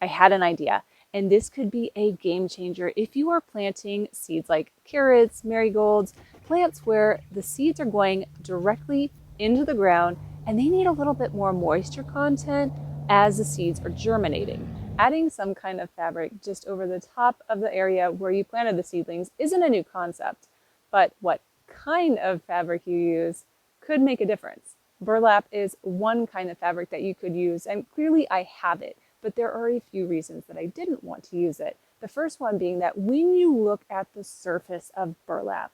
I had an idea, and this could be a game changer if you are planting seeds like carrots, marigolds, plants where the seeds are going directly into the ground and they need a little bit more moisture content as the seeds are germinating. Adding some kind of fabric just over the top of the area where you planted the seedlings isn't a new concept, but what kind of fabric you use could make a difference. Burlap is one kind of fabric that you could use, and clearly I have it, but there are a few reasons that I didn't want to use it. The first one being that when you look at the surface of burlap,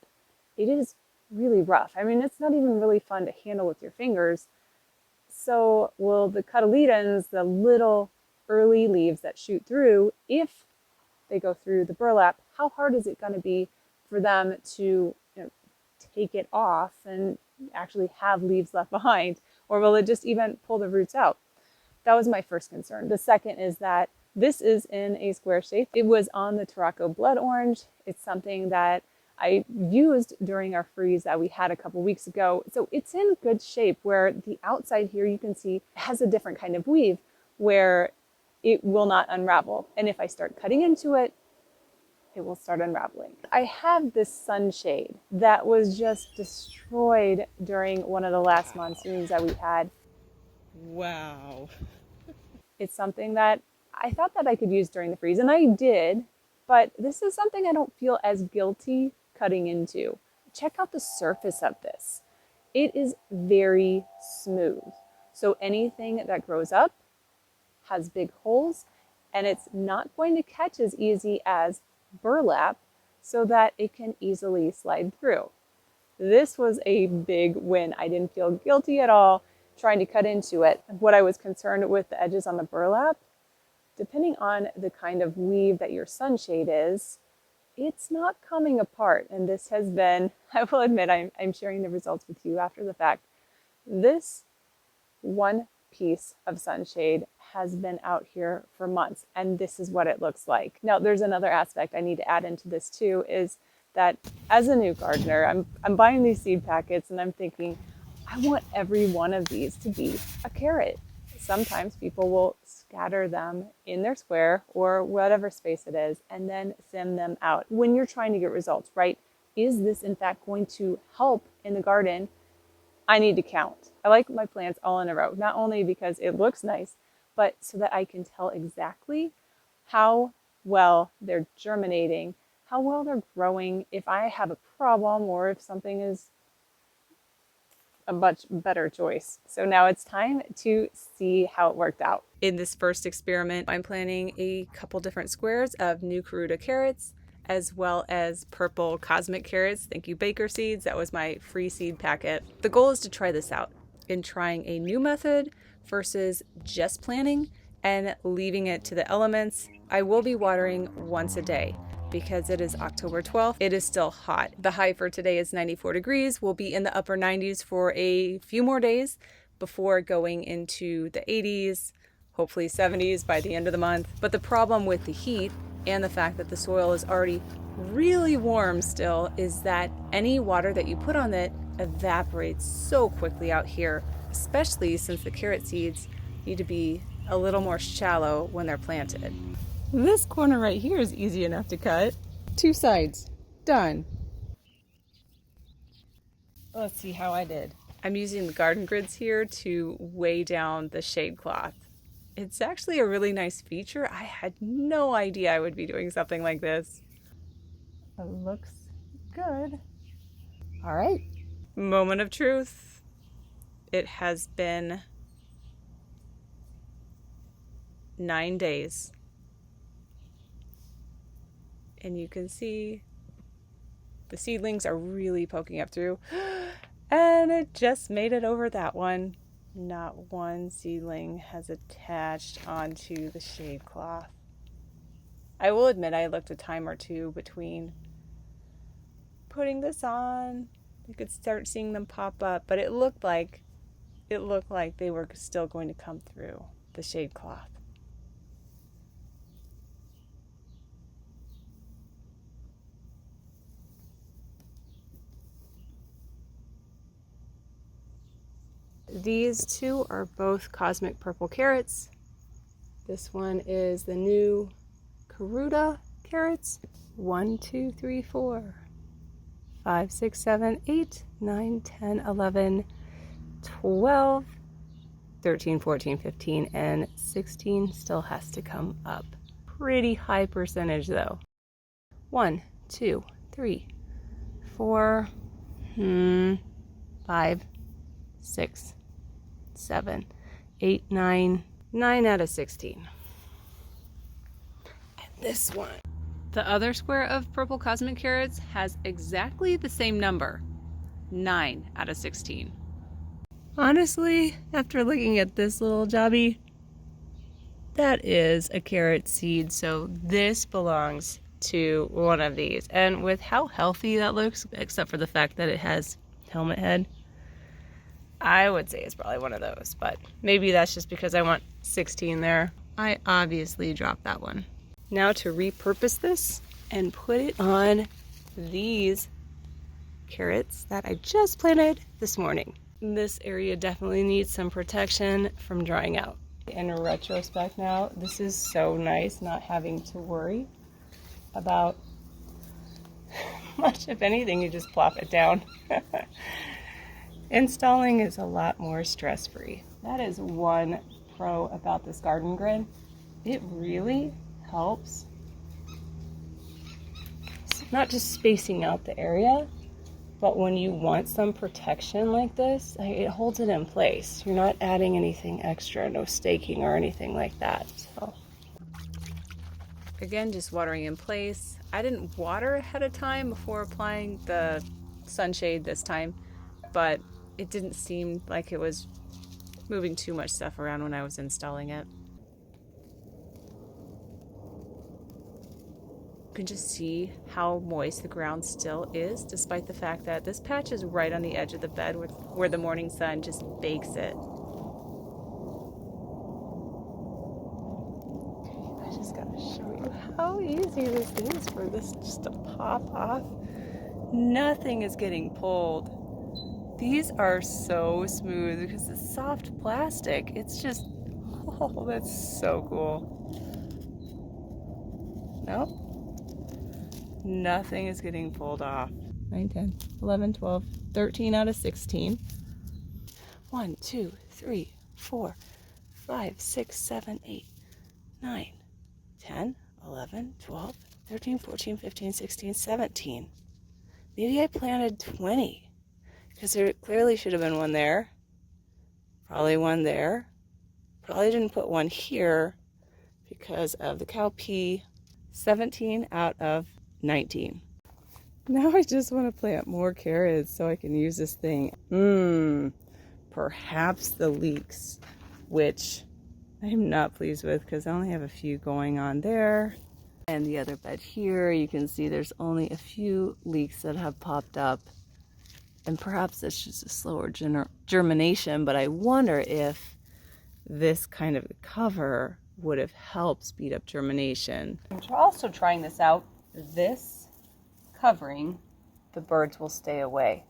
it is really rough. I mean, it's not even really fun to handle with your fingers. So will the cotyledons, the little early leaves that shoot through, if they go through the burlap, how hard is it going to be for them to take it off and actually have leaves left behind? Or will it just even pull the roots out? That was my first concern. The second is that this is in a square shape. It was on the Tarocco blood orange. It's something that I used during our freeze that we had a couple weeks ago. So it's in good shape where the outside here you can see has a different kind of weave where it will not unravel. And if I start cutting into it, it will start unraveling. I have this sunshade that was just destroyed during one of the last monsoons that we had. Wow. It's something that I thought that I could use during the freeze, and I did, but this is something I don't feel as guilty cutting into. Check out the surface of this. It is very smooth. So anything that grows up has big holes, and it's not going to catch as easy as burlap so that it can easily slide through. This was a big win. I didn't feel guilty at all trying to cut into it. What I was concerned with the edges on the burlap, depending on the kind of weave that your sunshade is, it's not coming apart. And this has been, I will admit, I'm sharing the results with you after the fact. This one piece of sunshade has been out here for months, and this is what it looks like. Now, there's another aspect I need to add into this too, is that as a new gardener, I'm buying these seed packets and I'm thinking, I want every one of these to be a carrot. Sometimes people will scatter them in their square or whatever space it is and then send them out. When you're trying to get results, right? Is this in fact going to help in the garden? I need to count. I like my plants all in a row, not only because it looks nice, but so that I can tell exactly how well they're germinating, how well they're growing, if I have a problem or if something is a much better choice. So now it's time to see how it worked out. In this first experiment, I'm planting a couple different squares of new Karuta carrots, as well as purple cosmic carrots. Thank you, Baker Seeds. That was my free seed packet. The goal is to try this out in trying a new method versus just planting and leaving it to the elements. I will be watering once a day because it is October 12th. It is still hot. The high for today is 94 degrees. We'll be in the upper 90s for a few more days before going into the 80s, hopefully 70s by the end of the month. But the problem with the heat and the fact that the soil is already really warm still is that any water that you put on it evaporates so quickly out here, especially since the carrot seeds need to be a little more shallow when they're planted. This corner right here is easy enough to cut. 2 sides, done. Let's see how I did. I'm using the garden grids here to weigh down the shade cloth. It's actually a really nice feature. I had no idea I would be doing something like this. It looks good. All right. Moment of truth. It has been 9 days. And you can see the seedlings are really poking up through. And it just made it over that one. Not one seedling has attached onto the shade cloth. I will admit I looked a time or two between putting this on. You could start seeing them pop up, but it looked like they were still going to come through the shade cloth. These two are both cosmic purple carrots. This one is the new Karuta carrots. 1, 2, 3, 4, 5, 6, 7, 8, 9, 10, 11, 12, 13, 14, 15, and 16 still has to come up. Pretty high percentage though. 1, 2, 3, 4, 5, 6, 7, 8, 9, 9 out of 16. And this one. The other square of purple cosmic carrots has exactly the same number, 9 out of 16. Honestly, after looking at this little jobby, that is a carrot seed, so this belongs to one of these. And with how healthy that looks, except for the fact that it has helmet head, I would say it's probably one of those, but maybe that's just because I want 16 there. I obviously dropped that one. Now to repurpose this and put it on these carrots that I just planted this morning. This area definitely needs some protection from drying out. In retrospect now, this is so nice not having to worry about much. If anything, you just plop it down. Installing is a lot more stress-free. That is one pro about this garden grid. It really helps not just spacing out the area, but when you want some protection like this, it holds it in place. You're not adding anything extra, no staking or anything like that. So again, just watering in place. I didn't water ahead of time before applying the sunshade this time, but it didn't seem like it was moving too much stuff around when I was installing it. You can just see how moist the ground still is, despite the fact that this patch is right on the edge of the bed where the morning sun just bakes it. Okay, I just gotta show you how easy this is for this just to pop off. Nothing is getting pulled. These are so smooth because it's soft plastic. It's just, oh, that's so cool. Nope. Nothing is getting pulled off. 9, 10, 11, 12, 13 out of 16. 1, 2, 3, 4, 5, 6, 7, 8, 9, 10, 11, 12, 13, 14, 15, 16, 17. Maybe I planted 20 because there clearly should have been one there. Probably one there. Probably didn't put one here because of the cowpea. 17 out of 19. Now I just want to plant more carrots so I can use this thing. Perhaps the leeks, which I'm not pleased with because I only have a few going on there. And the other bed here, you can see there's only a few leeks that have popped up. And perhaps it's just a slower germination, but I wonder if this kind of cover would have helped speed up germination. I'm also trying this out. This covering, the birds will stay away.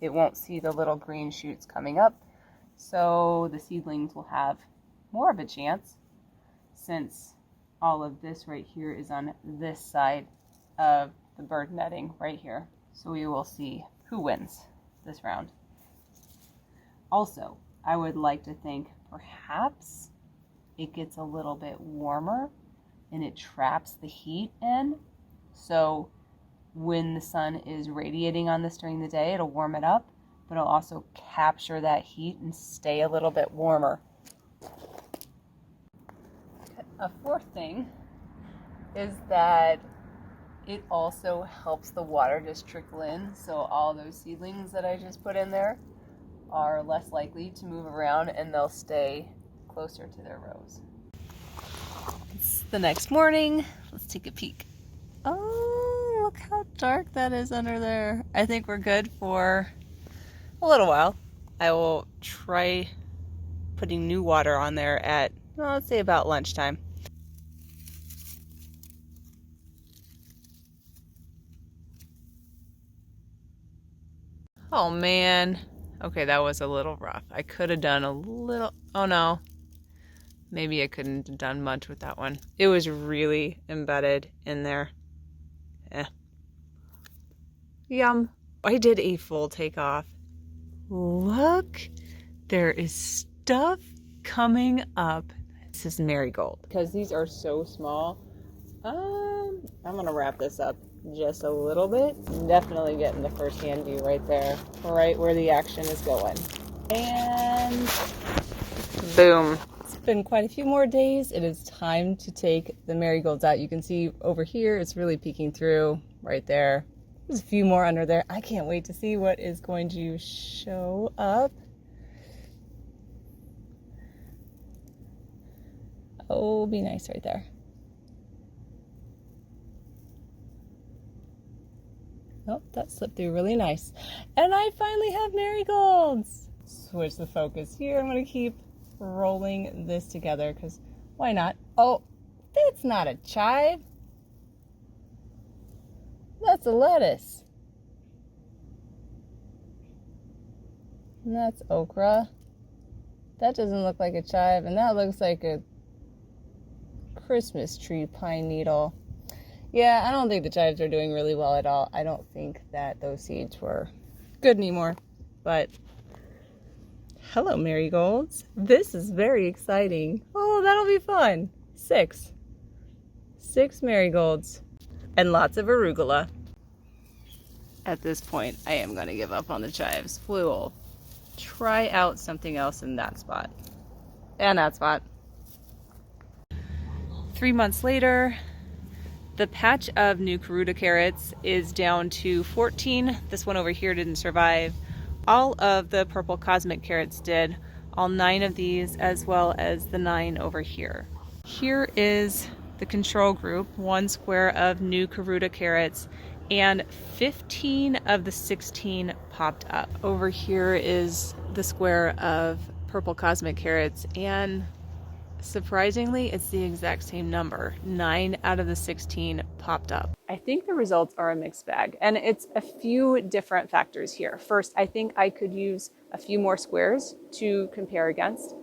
It won't see the little green shoots coming up, so the seedlings will have more of a chance, since all of this right here is on this side of the bird netting right here. So we will see who wins this round. Also, I would like to think perhaps it gets a little bit warmer and it traps the heat in. So when the sun is radiating on this during the day, it'll warm it up, but it'll also capture that heat and stay a little bit warmer. A fourth thing is that it also helps the water just trickle in, so all those seedlings that I just put in there are less likely to move around and they'll stay closer to their rows. It's the next morning. Let's take a peek. Oh, look how dark that is under there. I think we're good for a little while. I will try putting new water on there at, well, let's say about lunchtime. Oh man. Okay, that was a little rough. I could have done a little, oh no. Maybe I couldn't have done much with that one. It was really embedded in there. Eh. Yum. I did a full takeoff. Look, there is stuff coming up. This is marigold. Because these are so small, I'm gonna wrap this up just a little bit. Definitely getting the first-hand view right there, right where the action is going. And boom. It's been quite a few more days. It is time to take the marigolds out. You can see over here, it's really peeking through right there. There's a few more under there. I can't wait to see what is going to show up. Oh, be nice right there. Oh, that slipped through really nice. And I finally have marigolds. Switch the focus here. I'm going to keep rolling this together because why not? Oh, that's not a chive. That's a lettuce. And that's okra. That doesn't look like a chive, and that looks like a Christmas tree pine needle. Yeah, I don't think the chives are doing really well at all. I don't think that those seeds were good anymore. But hello, marigolds. This is very exciting. Oh, that'll be fun. 6 marigolds and lots of arugula. At this point, I am going to give up on the chives. We will try out something else in that spot. And that spot. 3 months later, the patch of new Karuta carrots is down to 14. This one over here didn't survive. All of the purple cosmic carrots did. All 9 of these, as well as the 9 over here. Here is the control group, 1 square of new Karuta carrots, and 15 of the 16 popped up. Over here is the square of purple cosmic carrots, and surprisingly, it's the exact same number. 9 out of the 16 popped up. I think the results are a mixed bag, and it's a few different factors here. First, I think I could use a few more squares to compare against.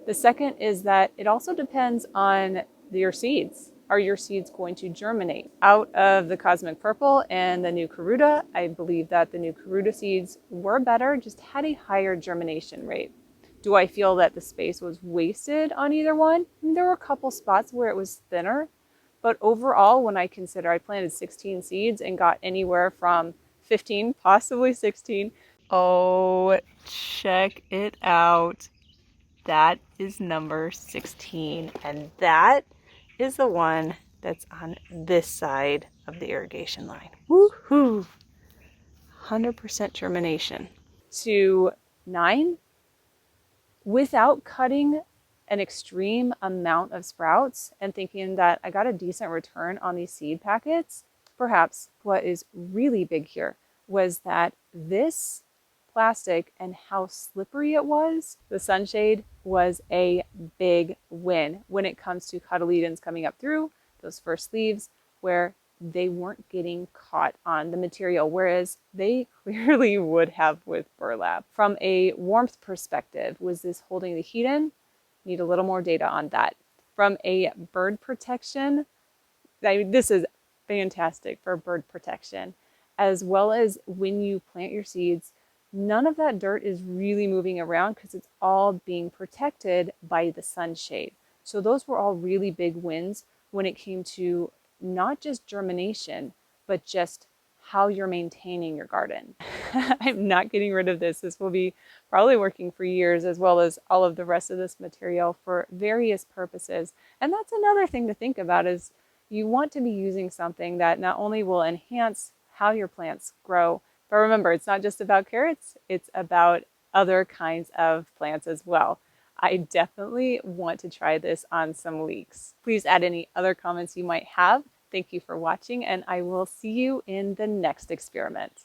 The second is that it also depends on your seeds. Are your seeds going to germinate? Out of the cosmic purple and the new Karuta, I believe that the new Karuta seeds were better, just had a higher germination rate. Do I feel that the space was wasted on either one? There were a couple spots where it was thinner, but overall, when I consider I planted 16 seeds and got anywhere from 15, possibly 16. Oh, check it out. That is number 16, and that is the one that's on this side of the irrigation line. Woohoo! 100% germination. To 9, without cutting an extreme amount of sprouts and thinking that I got a decent return on these seed packets, perhaps what is really big here was that this plastic and how slippery it was, the sunshade was a big win when it comes to cotyledons coming up through those first leaves where they weren't getting caught on the material, whereas they clearly would have with burlap. From a warmth perspective, was this holding the heat in? Need a little more data on that. From a bird protection, this is fantastic for bird protection, as well as when you plant your seeds, none of that dirt is really moving around because it's all being protected by the sunshade. So those were all really big wins when it came to not just germination, but just how you're maintaining your garden. I'm not getting rid of this. This will be probably working for years, as well as all of the rest of this material for various purposes. And that's another thing to think about, is you want to be using something that not only will enhance how your plants grow, but remember, it's not just about carrots, it's about other kinds of plants as well. I definitely want to try this on some leeks. Please add any other comments you might have. Thank you for watching, and I will see you in the next experiment.